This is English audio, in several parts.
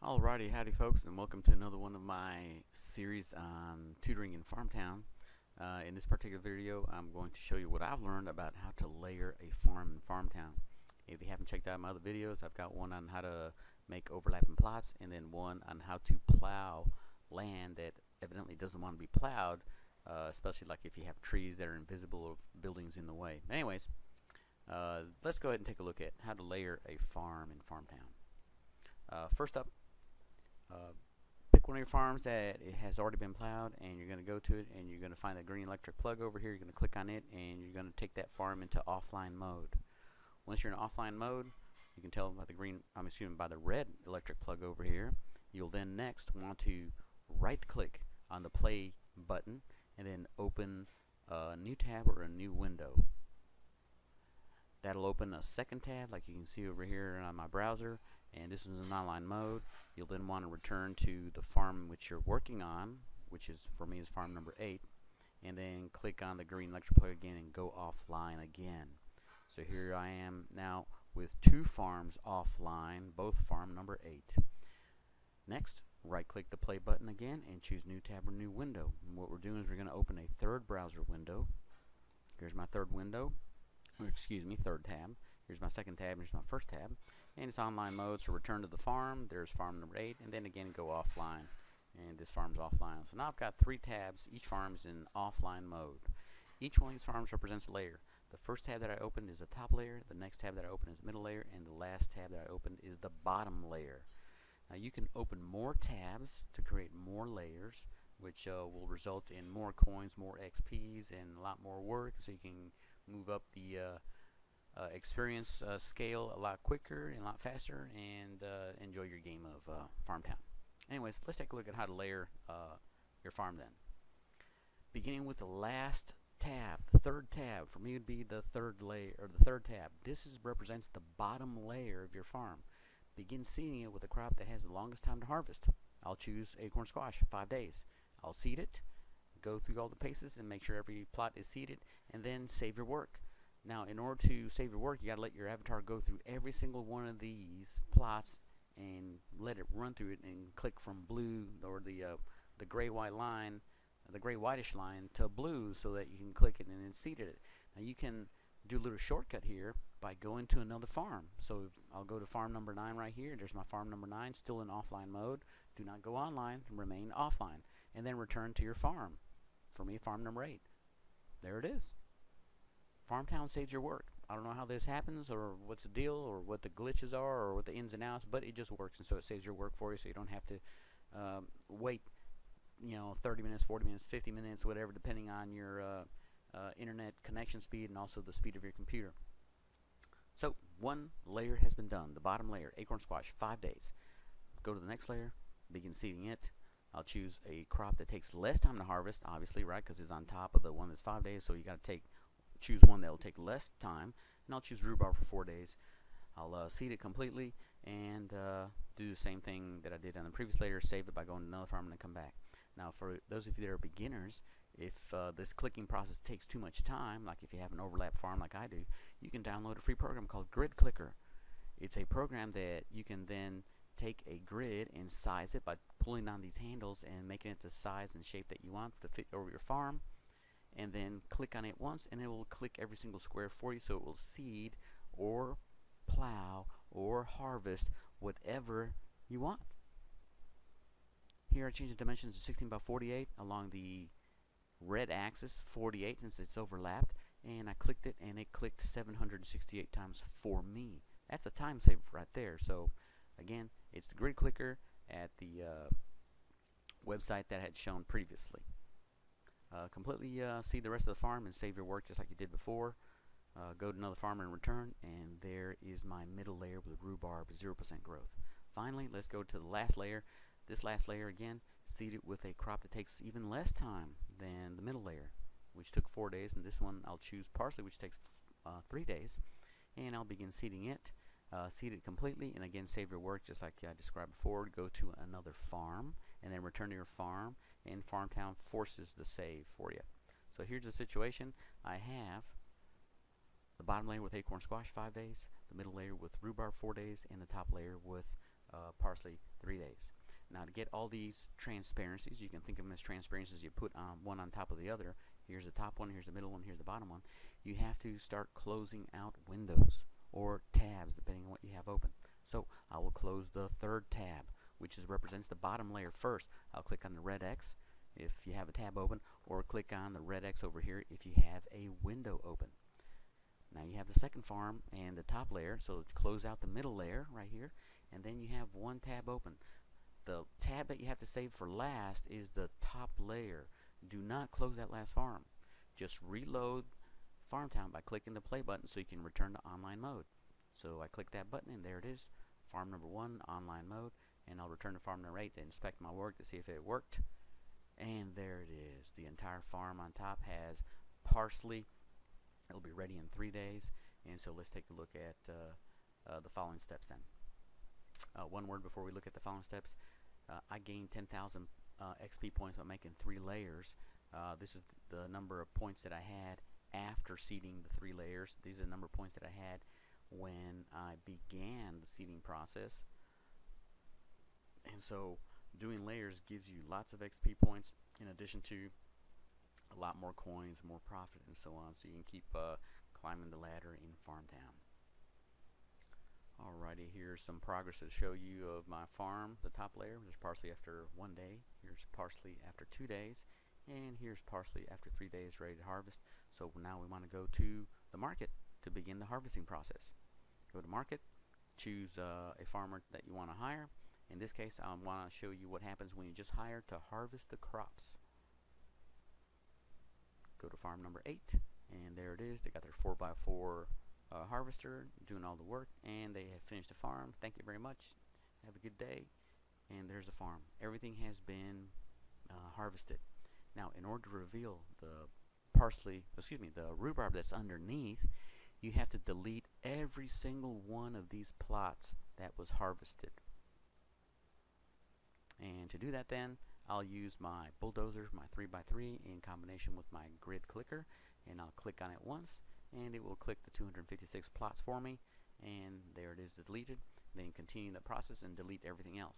Alrighty, howdy folks, and welcome to another one of my series on tutoring in Farm Town. In this particular video, I'm going to show you what I've learned about how to layer a farm in Farm Town. If you haven't checked out my other videos, I've got one on how to make overlapping plots, and then one on how to plow land that evidently doesn't want to be plowed, especially like if you have trees that are invisible or buildings in the way. Anyways, let's go ahead and take a look at how to layer a farm in Farm Town. First up, pick one of your farms that it has already been plowed, and you're going to go to it and you're going to find a green electric plug over here. You're going to click on it and you're going to take that farm into offline mode. Once you're in offline mode, you can tell by the by the red electric plug over here. You'll then next want to right click on the play button and then open a new tab or a new window. That'll open a second tab like you can see over here on my browser, and this is in online mode. You'll then want to return to the farm which you're working on, which is for me is farm number 8, and then click on the green electric plug again and go offline again. So here I am now with 2 farms offline, both farm number 8. Next, right click the play button again and choose new tab or new window. And what we're doing is we're going to open a third browser window. Here's my third window, or excuse me, third tab. Here's my second tab, here's my first tab. And it's online mode, so return to the farm. There's farm number 8, and then again go offline. And this farm's offline. So now I've got 3 tabs. Each farm is in offline mode. Each one of these farms represents a layer. The first tab that I opened is the top layer, the next tab that I opened is the middle layer, and the last tab that I opened is the bottom layer. Now you can open more tabs to create more layers, which will result in more coins, more XPs, and a lot more work, so you can move up the experience scale a lot quicker and a lot faster, and enjoy your game of Farm Town. Anyways, let's take a look at how to layer your farm then. Beginning with the last tab, the third tab, for me would be the third layer, or the third tab. This represents the bottom layer of your farm. Begin seeding it with a crop that has the longest time to harvest. I'll choose acorn squash, 5 days. I'll seed it, go through all the paces and make sure every plot is seeded, and then save your work. Now, in order to save your work, you got to let your avatar go through every single one of these plots and let it run through it, and click from blue, or the gray-white line, the gray-whitish line, to blue, so that you can click it and then seed it. Now, you can do a little shortcut here by going to another farm. So I'll go to farm number 9 right here. There's my farm number 9, still in offline mode. Do not go online, remain offline, and then return to your farm. For me, farm number 8. There it is. Farm Town saves your work. I don't know how this happens, or what's the deal, or what the glitches are, or what the ins and outs, but it just works, and so it saves your work for you, so you don't have to wait 30 minutes, 40 minutes, 50 minutes, whatever, depending on your internet connection speed and also the speed of your computer. So one layer has been done, the bottom layer, acorn squash, 5 days. Go to the next layer, begin seeding it. I'll choose a crop that takes less time to harvest, obviously, right, because it's on top of the one that's 5 days, so you got to choose one that will take less time, and I'll choose rhubarb for 4 days. I'll seed it completely and do the same thing that I did on the previous layer, save it by going to another farm and then come back. Now, for those of you that are beginners, if this clicking process takes too much time, like if you have an overlap farm like I do, you can download a free program called Grid Clicker. It's a program that you can then take a grid and size it by pulling on these handles and making it the size and shape that you want to fit over your farm, and then click on it once and it will click every single square for you, so it will seed or plow or harvest whatever you want. Here I change the dimensions to 16 by 48 along the red axis, 48 since it's overlapped, and I clicked it and it clicked 768 times for me. That's a time saver right there. So again, it's the Grid Clicker at the website that I had shown previously. Completely seed the rest of the farm and save your work just like you did before. Go to another farm and return, and there is my middle layer with rhubarb, 0% growth. Finally, let's go to the last layer. This last layer again, seed it with a crop that takes even less time than the middle layer, which took 4 days, and this one I'll choose parsley, which takes 3 days, and I'll begin seeding it. Seed it completely, and again save your work just like I described before. Go to another farm and then return to your farm, and Farm Town forces the save for you. So here's the situation. I have the bottom layer with acorn squash, 5 days, the middle layer with rhubarb, 4 days, and the top layer with parsley 3 days. Now to get all these transparencies, you can think of them as transparencies. You put one on top of the other. Here's the top one, here's the middle one, here's the bottom one. You have to start closing out windows or tabs depending on what you have open. So I will close the third tab, which represents the bottom layer first. I'll click on the red X if you have a tab open, or click on the red X over here if you have a window open. Now you have the second farm and the top layer, so close out the middle layer right here, and then you have one tab open. The tab that you have to save for last is the top layer. Do not close that last farm. Just reload Farm Town by clicking the play button so you can return to online mode. So I click that button and there it is, farm number 1, online mode, and I'll return to farm number 8 to inspect my work to see if it worked. And there it is. The entire farm on top has parsley. It'll be ready in 3 days. And so let's take a look at the following steps then. One word before we look at the following steps. I gained 10,000 XP points by making 3 layers. This is the number of points that I had after seeding the 3 layers. These are the number of points that I had when I began the seeding process. And so doing layers gives you lots of XP points in addition to a lot more coins, more profit, and so on, so you can keep climbing the ladder in Farm Town. Alrighty, here's some progress to show you of my farm. The top layer, there's parsley after 1 day, here's parsley after 2 days, and here's parsley after 3 days ready to harvest. So now we want to go to the market to begin the harvesting process. Go to market, choose a farmer that you want to hire. In this case, I want to show you what happens when you just hire to harvest the crops. Go to farm number 8, and there it is. They got their 4x4 harvester doing all the work, and they have finished the farm. Thank you very much. Have a good day. And there's the farm. Everything has been harvested. Now, in order to reveal the the rhubarb that's underneath, you have to delete every single one of these plots that was harvested. And to do that then, I'll use my bulldozer, my 3x3, in combination with my grid clicker, and I'll click on it once, and it will click the 256 plots for me, and there it is deleted. Then continue the process and delete everything else.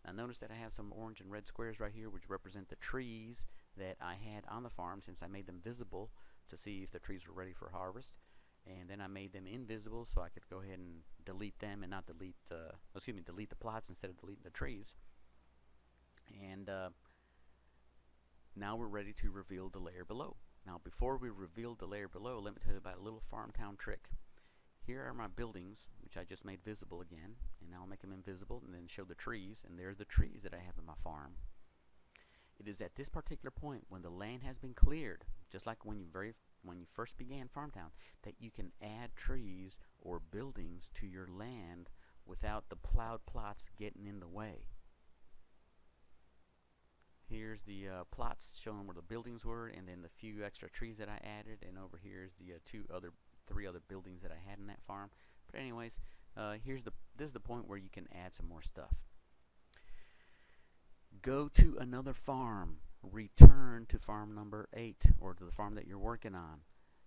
Now notice that I have some orange and red squares right here, which represent the trees that I had on the farm, since I made them visible to see if the trees were ready for harvest. And then I made them invisible so I could go ahead and delete them and not delete the plots instead of deleting the trees. And now we're ready to reveal the layer below. Now before we reveal the layer below, let me tell you about a little Farm Town trick. Here are my buildings, which I just made visible again, and now I'll make them invisible and then show the trees, and there's the trees that I have in my farm. It is at this particular point, when the land has been cleared, just like when you first began Farm Town, that you can add trees or buildings to your land without the plowed plots getting in the way. Here's the plots showing where the buildings were, and then the few extra trees that I added, and over here is the 3 other buildings that I had in that farm. But anyways, this is the point where you can add some more stuff. Go to another farm, return to farm number 8, or to the farm that you're working on,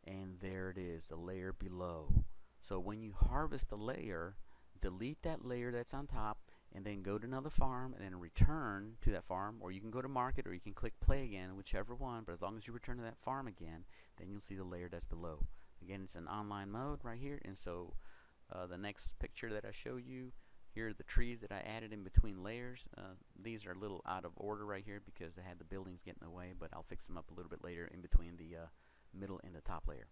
and there it is, the layer below. So when you harvest the layer, delete that layer that's on top, and then go to another farm and then return to that farm, or you can go to market, or you can click play again, whichever one, but as long as you return to that farm again, then you'll see the layer that's below. Again, it's an online mode right here, and so the next picture that I show you, here are the trees that I added in between layers. These are a little out of order right here because they had the buildings get in the way, but I'll fix them up a little bit later in between the middle and the top layer.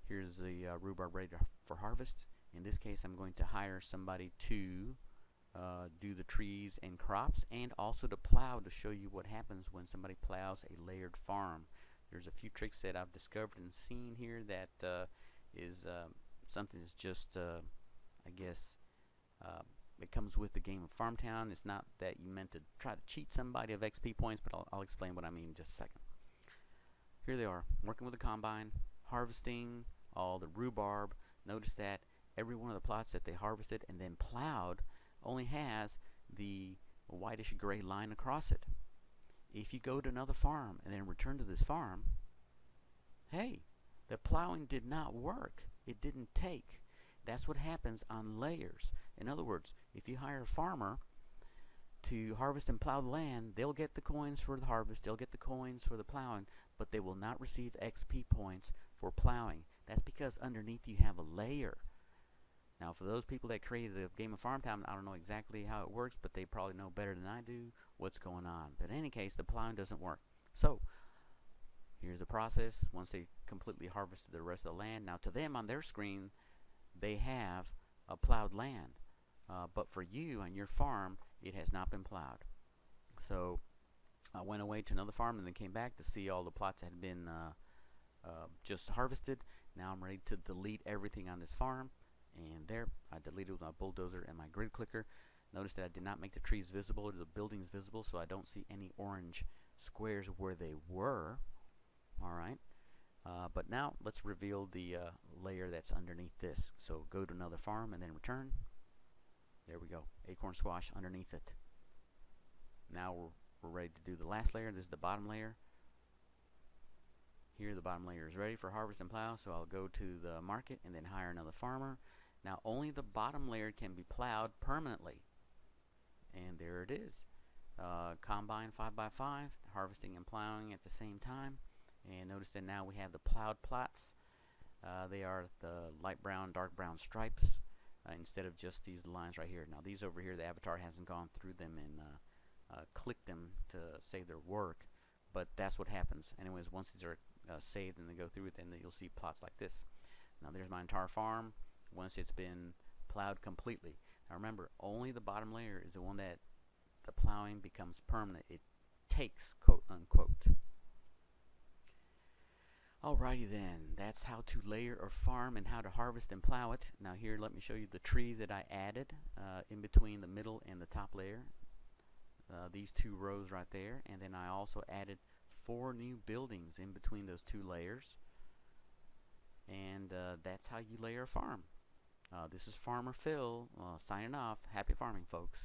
Here's the rhubarb ready for harvest. In this case, I'm going to hire somebody to do the trees and crops, and also to plow, to show you what happens when somebody plows a layered farm. There's a few tricks that I've discovered and seen here that is something that's just, I guess, it comes with the game of Farm Town. It's not that you meant to try to cheat somebody of XP points, but I'll explain what I mean in just a second. Here they are, working with a combine, harvesting all the rhubarb. Notice that every one of the plots that they harvested and then plowed only has the whitish gray line across it. If you go to another farm and then return to this farm, hey, the plowing did not work. It didn't take. That's what happens on layers. In other words, if you hire a farmer to harvest and plow the land, they'll get the coins for the harvest, they'll get the coins for the plowing, but they will not receive XP points for plowing. That's because underneath you have a layer. Now, for those people that created the game of Farm Town, I don't know exactly how it works, but they probably know better than I do what's going on. But in any case, the plowing doesn't work. So, here's the process. Once they completely harvested the rest of the land, now to them on their screen, they have a plowed land. But for you on your farm, it has not been plowed. So, I went away to another farm and then came back to see all the plots that had been just harvested. Now I'm ready to delete everything on this farm. And there, I deleted with my bulldozer and my grid clicker. Notice that I did not make the trees visible or the buildings visible, so I don't see any orange squares where they were. Alright, but now let's reveal the layer that's underneath this. So go to another farm and then return. There we go, acorn squash underneath it. Now we're ready to do the last layer. This is the bottom layer. Here the bottom layer is ready for harvest and plow, so I'll go to the market and then hire another farmer. Now only the bottom layer can be plowed permanently. And there it is. Combine 5x5, harvesting and plowing at the same time. And notice that now we have the plowed plots. They are the light brown, dark brown stripes instead of just these lines right here. Now these over here, the avatar hasn't gone through them and clicked them to say their work, but that's what happens. Anyways, once these are saved and they go through it, then you'll see plots like this. Now there's my entire farm once it's been plowed completely. Now remember, only the bottom layer is the one that the plowing becomes permanent. It takes, quote unquote. Alrighty then, that's how to layer or farm and how to harvest and plow it. Now here, let me show you the trees that I added in between the middle and the top layer. These two rows right there, and then I also added 4 new buildings in between those 2 layers. And that's how you layer a farm. This is Farmer Phil signing off. Happy farming, folks.